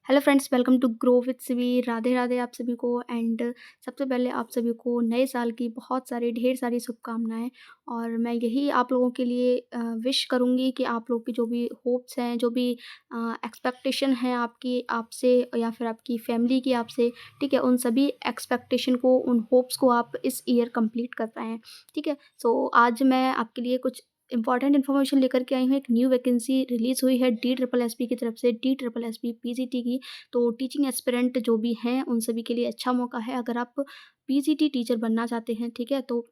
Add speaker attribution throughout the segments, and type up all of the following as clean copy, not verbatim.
Speaker 1: Hello friends, welcome to grow with सिवी। राधे राधे आप सभी को। एंड सबसे पहले आप सभी को नए साल की बहुत सारी ढेर सारी शुभकामनाएं। और मैं यही आप लोगों के लिए विश करूंगी कि आप लोग की जो भी होप्स हैं, जो भी एक्सपेक्टेशन है आपकी आपसे या फिर आपकी फैमिली की आपसे, ठीक है, उन सभी एक्सपेक्टेशन को, उन होप्स को आप इस ईयर कंप्लीट कर पाएँ। ठीक है, सो आज मैं आपके लिए कुछ इंपॉर्टेंट इन्फॉर्मेशन लेकर के आई हूँ। एक न्यू वैकेंसी रिलीज़ हुई है डी ट्रिपल एस पी की तरफ से, D triple S P PGT की। तो टीचिंग एस्पिरेंट जो भी हैं उन सभी के लिए अच्छा मौका है। अगर आप पीजीटी टीचर बनना चाहते हैं, ठीक है, तो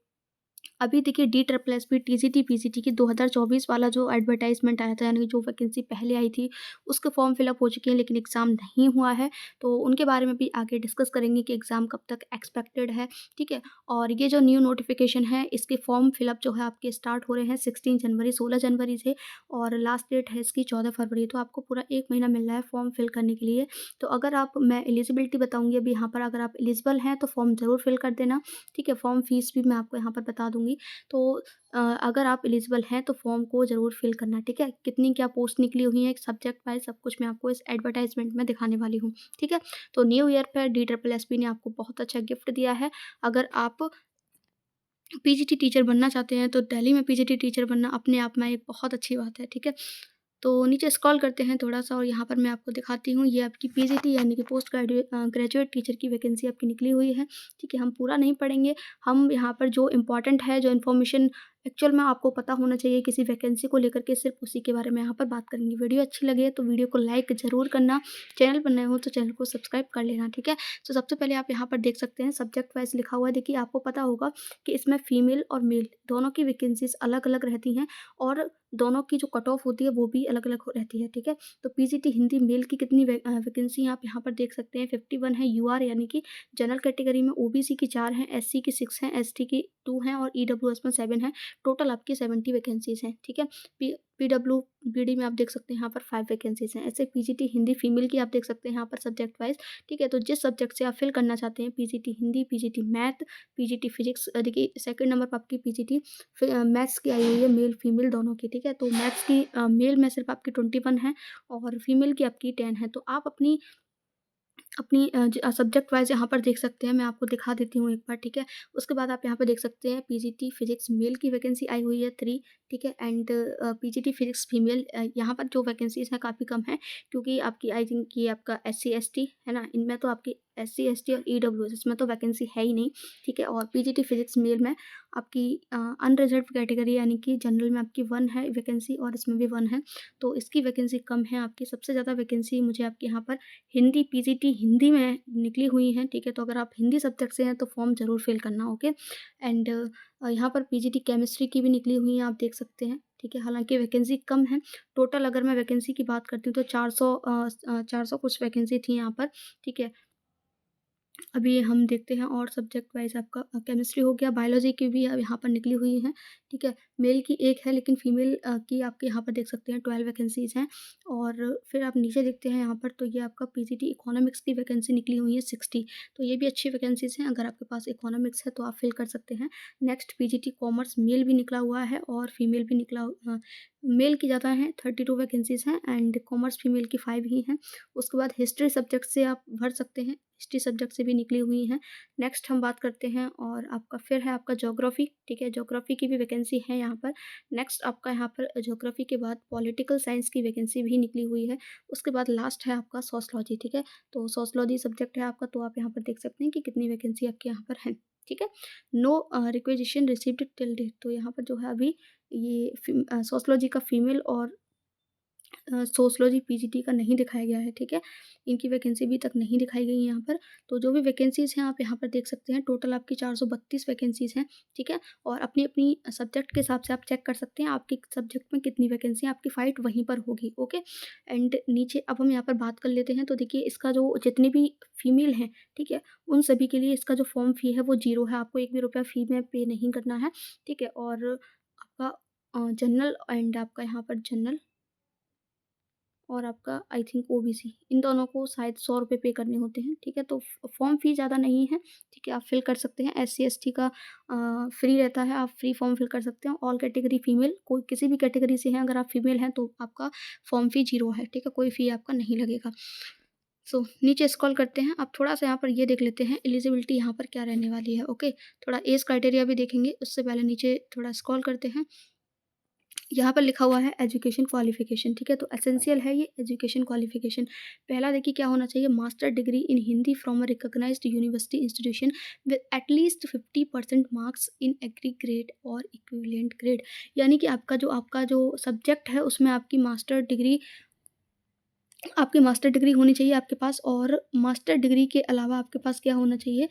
Speaker 1: अभी देखिए D triple S P TGT PGT की 2024 वाला जो एडवर्टाइजमेंट आया था, यानी कि जो वैकेंसी पहले आई थी, उसके फॉर्म फिलअप हो चुके हैं, लेकिन एग्ज़ाम नहीं हुआ है। तो उनके बारे में भी आगे डिस्कस करेंगे कि एग्ज़ाम कब तक एक्सपेक्टेड है। ठीक है, और ये जो न्यू नोटिफिकेशन है, इसके फॉर्म फिलअप जो है आपके स्टार्ट हो रहे हैं 16 जनवरी 16 जनवरी से, और लास्ट डेट है इसकी 14 फरवरी। तो आपको पूरा 1 महीना मिल रहा है फॉर्म फिल करने के लिए। तो अगर आप, मैं एलिजिबिलिटी बताऊँगी अभी यहाँ पर, अगर आप एलिजिबल हैं तो फॉर्म ज़रूर फिल कर देना। ठीक है, फॉर्म फीस भी मैं आपको यहाँ पर बता दूँगी। तो अगर आप एलिजिबल हैं तो फॉर्म को ज़रूर फिल करना। ठीक है, कितनी क्या पोस्ट निकली हुई हैं, एक सब्जेक्ट वाइज सब कुछ मैं आपको इस एडवर्टाइजमेंट में दिखाने वाली हूँ। ठीक है, तो न्यू ईयर पर डी ट्रिपल एस पी ने आपको बहुत अच्छा गिफ्ट दिया है। अगर आप पीजीटी टीचर बनना चाहते हैं तो दिल्ली में पीजीटी टीचर बनना अपने आप में एक बहुत अच्छी बात है। ठीक है, तो नीचे स्क्रॉल करते हैं थोड़ा-सा और यहाँ पर मैं आपको दिखाती हूँ, ये आपकी पीजीटी यानी कि ग्रेजुएट टीचर की वैकेंसी आपकी निकली हुई है। ठीक है, हम पूरा नहीं पढ़ेंगे, हम यहाँ पर जो इम्पोर्टेंट है, जो इन्फॉर्मेशन एक्चुअल में आपको पता होना चाहिए किसी वैकेंसी को लेकर के, सिर्फ उसी के बारे में यहाँ पर बात करेंगे। वीडियो अच्छी लगे तो वीडियो को लाइक ज़रूर करना, चैनल पर नए हो तो चैनल को सब्सक्राइब कर लेना। ठीक है, तो सबसे पहले आप यहाँ पर देख सकते हैं सब्जेक्ट वाइज़ लिखा हुआ है। देखिए, आपको पता होगा कि इसमें फीमेल और मेल दोनों की वैकेंसीज़ अलग-अलग रहती हैं, और दोनों की जो कट ऑफ होती है वो भी अलग-अलग हो रहती है। ठीक है, तो पीजीटी हिंदी मेल की कितनी वैकेंसी आप यहाँ पर देख सकते हैं, 51 है। यूआर यानी कि जनरल कैटेगरी में ओबीसी की 4 हैं, एससी की 6 हैं, एसटी की 2 हैं और ईडब्ल्यूएस में 7 हैं। टोटल आपकी 70 वैकेंसीज़ हैं। ठीक है, पीडब्ल्यूबीडी में आप देख सकते हैं यहाँ पर 5 वैकेंसीज़ हैं। ऐसे पीजीटी हिंदी फीमेल की आप देख सकते हैं यहाँ पर सब्जेक्ट वाइज़। ठीक है, तो जिस सब्जेक्ट से आप फिल करना चाहते हैं, PGT Hindi, PGT math, PGT physics, देखिए सेकंड नंबर पर आपकी पीजीटी मैथ्स की आई हुई है, मेल फीमेल दोनों की। ठीक है, तो मैथ्स की मेल में सिर्फ आपकी 21 है और फीमेल की आपकी 10 है। तो आप अपनी अपनी सब्जेक्ट वाइज़ यहाँ पर देख सकते हैं, मैं आपको दिखा देती हूँ एक बार। ठीक है, उसके बाद आप यहाँ पे देख सकते हैं पीजीटी फिजिक्स मेल की वैकेंसी आई हुई है 3। ठीक है, एंड पीजीटी फिजिक्स फीमेल, यहाँ पर जो वैकेंसीज़ हैं काफ़ी कम है, क्योंकि आपकी आई थिंक ये आपका एससी एसटी है ना, इनमें तो आपकी एससी एसटी और ईडब्ल्यूएस, इसमें तो वैकेंसी है ही नहीं। ठीक है, और पीजीटी फिजिक्स मेल में आपकी अनरिजर्व्ड कैटेगरी यानी कि जनरल में आपकी 1 है वैकेंसी और इसमें भी 1 है, तो इसकी वैकेंसी कम है आपकी। सबसे ज़्यादा वैकेंसी मुझे आपके यहाँ पर हिंदी पीजीटी हिंदी में निकली हुई हैं। ठीक है, तो अगर आप हिंदी सब्जेक्ट से हैं तो फॉर्म ज़रूर फिल करना। ओके, एंड यहाँ पर पीजीटी केमिस्ट्री की भी निकली हुई हैं, आप देख सकते हैं। ठीक है, हालाँकि वैकेंसी कम है। टोटल अगर मैं वैकेंसी की बात करती हूँ तो 400 कुछ वैकेंसी थी यहाँ पर। ठीक है, अभी हम देखते हैं और सब्जेक्ट वाइज़ आपका केमिस्ट्री हो गया, बायोलॉजी की भी अब यहाँ पर निकली हुई हैं। ठीक है, मेल की 1 है, लेकिन फीमेल की आपके यहाँ पर देख सकते हैं 12 वैकेंसीज़ हैं। और फिर आप नीचे देखते हैं यहाँ पर, तो ये आपका पीजीटी इकोनॉमिक्स की वैकेंसी निकली हुई है 60। तो ये भी अच्छी वैकेंसीज़ हैं, अगर आपके पास इकोनॉमिक्स है तो आप फिल कर सकते हैं। नेक्स्ट पीजीटी कॉमर्स मेल भी निकला हुआ है और फीमेल भी मेल की ज़्यादा हैं, 32 वैकेंसीज़ हैं एंड कॉमर्स फीमेल की 5 ही हैं। उसके बाद हिस्ट्री सब्जेक्ट से आप भर सकते हैं, हिस्ट्री सब्जेक्ट से भी निकली हुई हैं। नेक्स्ट हम बात करते हैं और आपका फिर है आपका ज्योग्राफ़ी। ठीक है, ज्योग्राफ़ी की भी वैकेंसी है यहाँ पर। नेक्स्ट आपका यहाँ पर ज्योग्राफ़ी के बाद पॉलिटिकल साइंस की वैकेंसी भी निकली हुई है। उसके बाद लास्ट है आपका सोशियोलॉजी। ठीक है, तो सोशियोलॉजी सब्जेक्ट है आपका, तो आप यहाँ पर देख सकते हैं कि कितनी वैकेंसी आपके यहाँ पर है। ठीक है, no requisition received till date, तो यहाँ पर जो है अभी ये सोशियोलॉजी का फीमेल और सोशियोलॉजी पीजीटी का नहीं दिखाया गया है। ठीक है, इनकी वैकेंसी अभी तक नहीं दिखाई गई है यहाँ पर। तो जो भी वैकेंसीज़ हैं आप यहाँ पर देख सकते हैं, टोटल आपकी 432 वैकेंसीज़ हैं। ठीक है, और अपनी-अपनी सब्जेक्ट के हिसाब से आप चेक कर सकते हैं आपके सब्जेक्ट में कितनी वैकेंसी है, आपकी फ़ाइट वहीं पर होगी। ओके, एंड नीचे अब हम यहाँ पर बात कर लेते हैं, तो देखिए इसका जो जितनी भी फीमेल हैं, ठीक है, उन सभी के लिए इसका जो फॉर्म फ़ी है वो 0 है, आपको 1 भी रुपया फ़ी में पे नहीं करना है। ठीक है, और आपका जनरल एंड आपका यहाँ पर जनरल और आपका आई थिंक ओबीसी, इन दोनों को शायद 100 रुपए पे करने होते हैं। ठीक है, तो फॉर्म फ़ी ज़्यादा नहीं है। ठीक है, आप फिल कर सकते हैं। एससी एसटी का फ्री रहता है, आप फ्री फॉर्म फिल कर सकते हैं। ऑल कैटेगरी फीमेल, कोई किसी भी कैटेगरी से हैं, अगर आप फीमेल हैं तो आपका फॉर्म फ़ी 0 है। ठीक है, कोई फ़ी आपका नहीं लगेगा। सो नीचे स्क्रॉल करते हैं, अब थोड़ा-सा यहाँ पर ये देख लेते हैं एलिजिबिलिटी यहाँ पर क्या रहने वाली है, ओके। थोड़ा एज क्राइटेरिया भी देखेंगे, उससे पहले नीचे थोड़ा स्क्रॉल करते हैं। यहाँ पर लिखा हुआ है एजुकेशन क्वालिफ़िकेशन, ठीक है? तो एसेंशियल है ये एजुकेशन क्वालिफ़िकेशन। पहला देखिए क्या होना चाहिए, master degree in Hindi from a recognised university institution with at least 50% marks in aggregate और इक्विवेलेंट ग्रेड। यानी कि आपका जो सब्जेक्ट है उसमें आपकी मास्टर डिग्री होनी चाहिए आपके पास, और मास्टर डिग्री के अलावा आपके पास क्या होना चाहिए,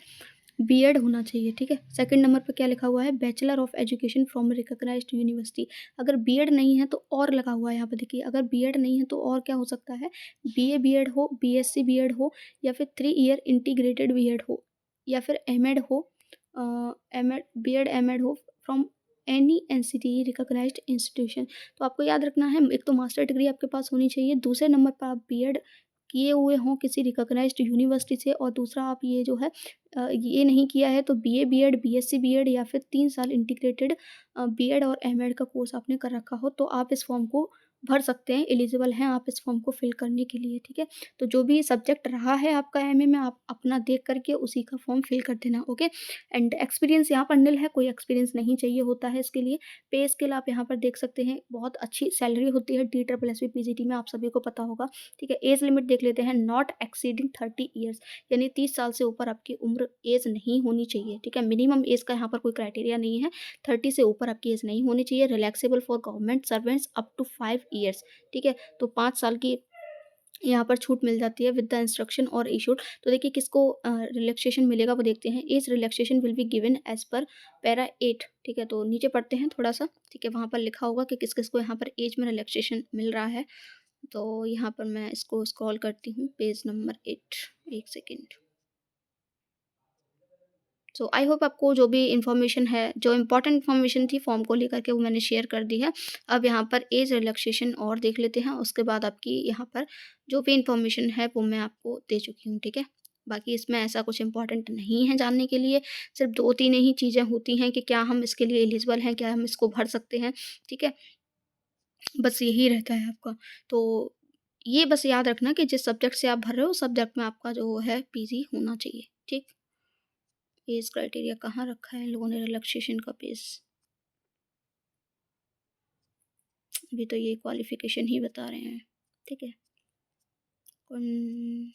Speaker 1: बीएड होना चाहिए, ठीक है। सेकंड नंबर पे क्या लिखा हुआ है, bachelor of education from recognised university. अगर बीएड नहीं है तो और लगा हुआ है यहाँ पे देखिए, अगर बीएड नहीं है तो और क्या हो सकता है, बीए बीएड हो, बीएससी बीएड हो, या फिर 3 ईयर इंटीग्रेटेड बीएड हो, या फिर एमएड हो, एमएड बीएड एमएड हो from any NCTE recognised institution. तो आपको याद रखना है, एक तो मास्टर डिग्री आपके पास होनी चाहिए, दूसरे नंबर पर आप बीएड किए हुए हों किसी रिकॉग्नाइज्ड यूनिवर्सिटी से, और दूसरा आप ये जो है ये नहीं किया है तो बीए बीएड, बीएससी बीएड, या फिर 3 साल इंटीग्रेटेड बीएड और एमएड का कोर्स आपने कर रखा हो, तो आप इस फॉर्म को भर सकते हैं, एलिजिबल हैं आप इस फॉर्म को फिल करने के लिए, ठीक है। तो जो भी सब्जेक्ट रहा है आपका एमए में, आप अपना देख करके उसी का फॉर्म फिल कर देना, ओके। एंड एक्सपीरियंस यहाँ पर निल है, कोई एक्सपीरियंस नहीं चाहिए होता है इसके लिए। पे स्केल आप यहाँ पर देख सकते हैं, बहुत अच्छी सैलरी होती है D triple S P PGT में, आप सभी को पता होगा, ठीक है। एज लिमिट देख लेते हैं, नॉट एक्सीडिंग 30 ईयर्स, यानी 30 साल से ऊपर आपकी उम्र एज नहीं होनी चाहिए, ठीक है। मिनिमम एज का यहाँ पर कोई क्राइटेरिया नहीं है, 30 से ऊपर आपकी एज नहीं होनी चाहिए। Relaxable for government servants up to 5 years, ठीक है। तो 5 साल की यहाँ पर छूट मिल जाती है विद द इंस्ट्रक्शन और इशूड। तो देखिए किसको रिलैक्सेशन मिलेगा वो देखते हैं। Age relaxation will be given as per para 8, ठीक है। तो नीचे पढ़ते हैं थोड़ा सा, ठीक है, वहाँ पर लिखा होगा कि किस किस को यहाँ पर एज में रिलैक्सेशन मिल रहा है। तो यहाँ पर मैं इसको स्क्रॉल करती हूँ, पेज नंबर 8, एक सेकेंड। सो आई होप आपको जो भी इन्फॉर्मेशन है, जो इम्पोर्टेंट इन्फॉर्मेशन थी फॉर्म को लेकर के, वो मैंने शेयर कर दी है। अब यहाँ पर एज रिलैक्सेशन और देख लेते हैं, उसके बाद आपकी यहाँ पर जो भी इन्फॉर्मेशन है वो मैं आपको दे चुकी हूँ, ठीक है। बाकी इसमें ऐसा कुछ इम्पोर्टेंट नहीं है जानने के लिए, सिर्फ 2-3 ही चीज़ें होती हैं कि क्या हम इसके लिए एलिजिबल हैं, क्या हम इसको भर सकते हैं, ठीक है। बस यही रहता है आपका। तो ये बस याद रखना कि जिस सब्जेक्ट से आप भर रहे हो, उस सब्जेक्ट में आपका जो है पीजी होना चाहिए, ठीक। एज क्राइटेरिया कहाँ रखा है इन लोगों ने, रिलैक्सेशन का पेज, अभी तो ये क्वालिफिकेशन ही बता रहे हैं, ठीक है। कौन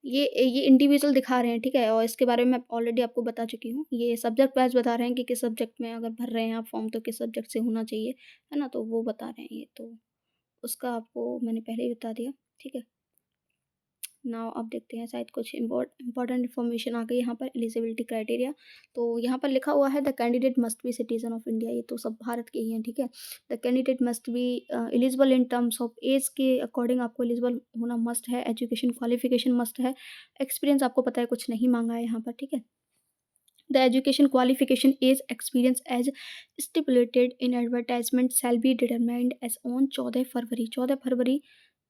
Speaker 1: ये इंडिविजुअल दिखा रहे हैं, ठीक है, और इसके बारे में मैं ऑलरेडी आपको बता चुकी हूँ। ये सब्जेक्ट वाइज बता रहे हैं कि किस सब्जेक्ट में अगर भर रहे हैं आप फॉर्म तो किस सब्जेक्ट से होना चाहिए, है ना? तो वो बता रहे हैं ये, तो उसका आपको मैंने पहले ही बता दिया, ठीक है। नाउ अब देखते हैं, शायद कुछ इंपॉर्टेंट इन्फॉर्मेशन आ गई यहाँ पर, एलिजिबिलिटी क्राइटेरिया। तो यहाँ पर लिखा हुआ है the candidate must be citizen of India, ये तो सब भारत के ही हैं, ठीक है। The candidate must be eligible in terms of age के अकॉर्डिंग आपको एलिजिबल होना मस्ट है, एजुकेशन क्वालिफिकेशन मस्ट है, एक्सपीरियंस आपको पता है कुछ नहीं मांगा है यहाँ पर, ठीक है। The education qualification age experience as stipulated in advertisement shall be determined as on 14 फरवरी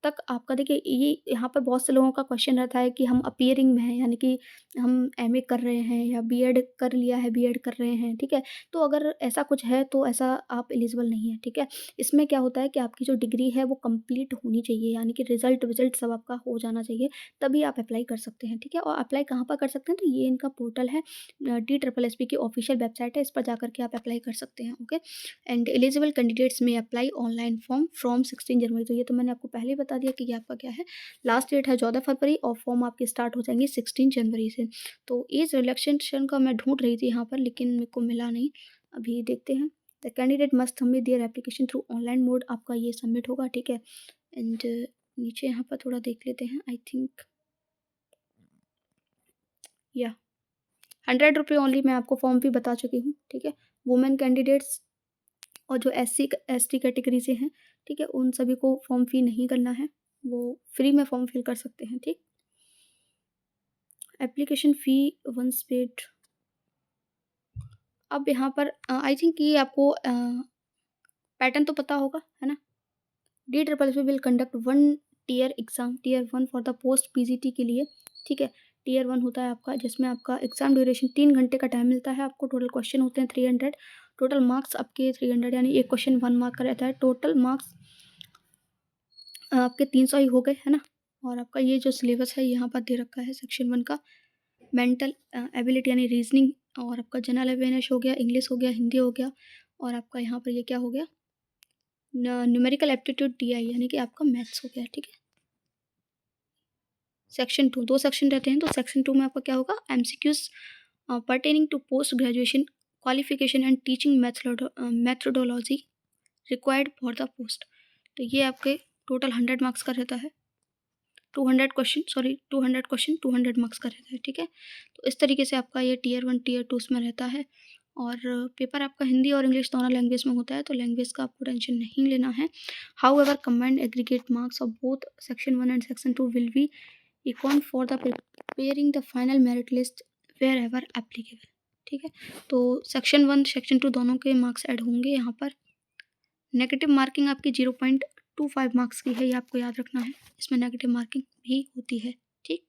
Speaker 1: तक आपका, देखिए ये यहाँ पर बहुत से लोगों का क्वेश्चन रहता है कि हम अपीयरिंग में हैं, यानी कि हम एमए कर रहे हैं या बीएड कर लिया है, बीएड कर रहे हैं, ठीक है। तो अगर ऐसा कुछ है तो ऐसा आप एलिजिबल नहीं है, ठीक है। इसमें क्या होता है कि आपकी जो डिग्री है वो कंप्लीट होनी चाहिए, यानी कि रिजल्ट विजल्ट सब आपका हो जाना चाहिए, तभी आप अप्लाई कर सकते हैं, ठीक है। और अप्लाई कहाँ पर कर सकते हैं, तो ये इनका पोर्टल है, डी ट्रिपल एस पी की ऑफिशियल वेबसाइट है, इस पर जाकर के आप अप्लाई कर सकते हैं, ओके। एंड एलिजिबल कैंडिडेट्स में अप्लाई ऑनलाइन फॉर्म फ्रॉम 16 जनवरी। तो ये तो मैंने आपको पहले ही बता दिया कि ये आपका क्या है, लास्ट डेट है 14 फरवरी, और फॉर्म आपके स्टार्ट हो जाएंगे 16 जनवरी से। तो एज रिलैक्सेशन का मैं ढूंढ रही थी यहाँ पर, लेकिन मेरे को मिला नहीं, अभी देखते हैं। The candidate must submit their application through online mode, आपका ये सबमिट होगा, ठीक है। एंड नीचे यहाँ पर थोड़ा देख लेते हैं, आई थिंक या 100 रुपये ओनली, मैं आपको फॉर्म भी बता चुकी हूँ, ठीक है। वुमेन कैंडिडेट्स और जो एसटी कैटेगरी से हैं, ठीक है, उन सभी को फॉर्म फी नहीं करना है, वो फ्री में फॉर्म फिल कर सकते हैं, ठीक। Application fee once paid. अब यहाँ पर आई थिंक ये आपको पैटर्न तो पता होगा, है ना। D triple S will conduct 1 tier exam, tier 1 for the post PGT के लिए, ठीक है। टियर 1 होता है आपका, जिसमें आपका एग्ज़ाम ड्यूरेशन 3 घंटे का टाइम मिलता है आपको, टोटल क्वेश्चन होते हैं 300, टोटल मार्क्स आपके 300 यानी एक क्वेश्चन 1 मार्क का रहता है। टोटल मार्क्स आपके 300 ही हो गए, है ना? और आपका ये जो सिलेबस है यहाँ पर दे रखा है सेक्शन 1 का मेंटल एबिलिटी यानी रीजनिंग, और आपका जनरल अवेयरनेस हो गया, इंग्लिश हो गया, हिंदी हो गया, और आपका यहाँ पर ये क्या हो गया, न्यूमेरिकल एप्टीट्यूड टीआई यानी कि आपका मैथ्स हो गया, ठीक है। सेक्शन 2 2 सेक्शन रहते हैं, तो सेक्शन 2 में आपका क्या होगा, MCQs pertaining to post graduation qualification and teaching methodology required for the post. तो ये आपके टोटल 100 मार्क्स का रहता है। 200 क्वेश्चन 200 मार्क्स का रहता है, ठीक है। तो इस तरीके से आपका ये टीयर 1 टीयर 2 में रहता है। और पेपर आपका हिंदी और इंग्लिश दोनों लैंग्वेज में होता है, तो लैंग्वेज का आपको टेंशन नहीं लेना है। However combined aggregate marks of both section 1 and section 2 will be equal for the preparing the final merit list wherever applicable, ठीक है। तो सेक्शन 1 सेक्शन 2 दोनों के मार्क्स ऐड होंगे यहाँ पर। नेगेटिव मार्किंग आपकी 0.25 मार्क्स की है, ये आपको याद रखना है, इसमें नेगेटिव मार्किंग भी होती है, ठीक।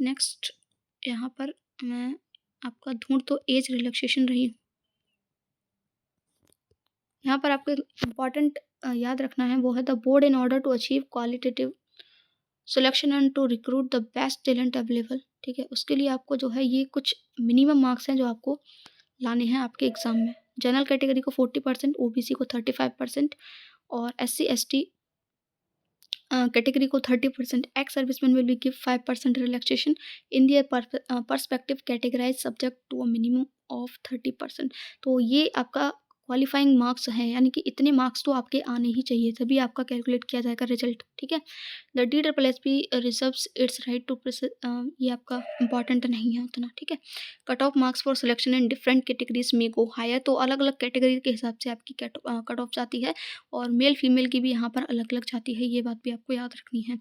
Speaker 1: नेक्स्ट यहाँ पर मैं आपका ढूंढ तो एज रिलैक्सेशन रही हूँ। यहाँ पर आपको इम्पॉर्टेंट याद रखना है, वो है the board in order to achieve qualitative selection and to recruit the best talent available, ठीक है। उसके लिए आपको जो है ये कुछ मिनिमम मार्क्स हैं जो आपको लाने हैं आपके एग्ज़ाम में। जनरल कैटेगरी को 40%, ओबीसी को 35% और SC/ST कैटेगरी को 30%। Ex serviceman will be give 5% relaxation in their perspective categorise subject to a minimum of 30%। तो ये आपका क्वालिफाइंग मार्क्स हैं, यानी कि इतने मार्क्स तो आपके आने ही चाहिए, तभी आपका कैलकुलेट किया जाएगा रिजल्ट, ठीक है। The DSSP reserves its right to ये आपका इंपॉर्टेंट नहीं है उतना, ठीक है। Cut off marks for selection in different categories में गो हायर, तो अलग अलग कैटेगरी के हिसाब से आपकी कट ऑफ जाती है, और मेल फीमेल की भी यहाँ पर अलग अलग जाती है, ये बात भी आपको याद रखनी है।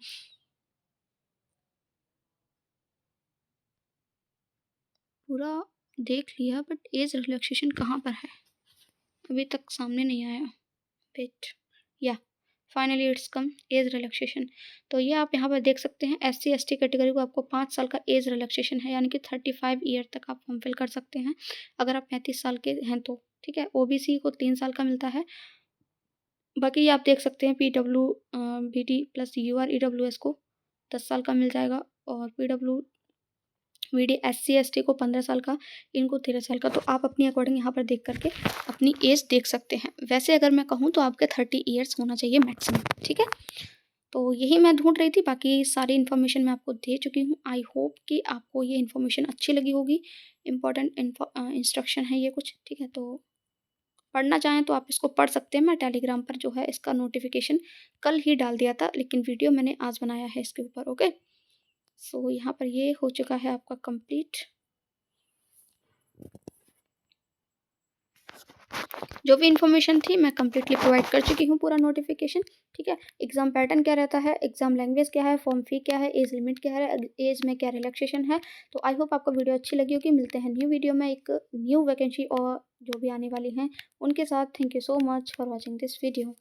Speaker 1: पूरा देख लिया, बट एज रिलैक्सेशन कहाँ पर है, अभी तक सामने नहीं आया। वेट, या finally it's come, age relaxation. तो ये आप यहाँ पर देख सकते हैं, SC/ST कैटेगरी को आपको 5 साल का एज रिलैक्सेशन है, यानी कि 35 ईयर तक आप फॉर्म फिल कर सकते हैं अगर आप 35 साल के हैं तो, ठीक है। OBC को 3 साल का मिलता है। बाकी ये आप देख सकते हैं PWBD प्लस UR EWS को 10 साल का मिल जाएगा, और PWBD SC/ST को 15 साल का, इनको 13 साल का। तो आप अपनी अकॉर्डिंग यहाँ पर देख करके अपनी एज देख सकते हैं। वैसे अगर मैं कहूँ तो आपके 30 ईयर्स होना चाहिए मैक्सिमम, ठीक है। तो यही मैं ढूंढ रही थी, बाकी सारी इन्फॉर्मेशन मैं आपको दे चुकी हूँ। आई होप कि आपको ये इन्फॉर्मेशन अच्छी लगी होगी। इम्पॉर्टेंट इंस्ट्रक्शन है ये कुछ, ठीक है। तो पढ़ना चाहें तो आप इसको पढ़ सकते हैं। मैं टेलीग्राम पर जो है इसका नोटिफिकेशन कल ही डाल दिया था, लेकिन वीडियो मैंने आज बनाया है इसके ऊपर, ओके। सो यहाँ पर ये हो चुका है आपका कंप्लीट। जो भी इन्फॉर्मेशन थी मैं कंप्लीटली प्रोवाइड कर चुकी हूँ, पूरा नोटिफिकेशन, ठीक है। एग्जाम पैटर्न क्या रहता है, एग्जाम लैंग्वेज क्या है, फॉर्म फी क्या है, एज लिमिट क्या है, एज में क्या रिलैक्सेशन है। तो आई होप आपको वीडियो अच्छी लगी होगी। मिलते हैं न्यू वीडियो में एक न्यू वैकेंसी और जो भी आने वाली हैं उनके साथ। Thank you so much for watching this video.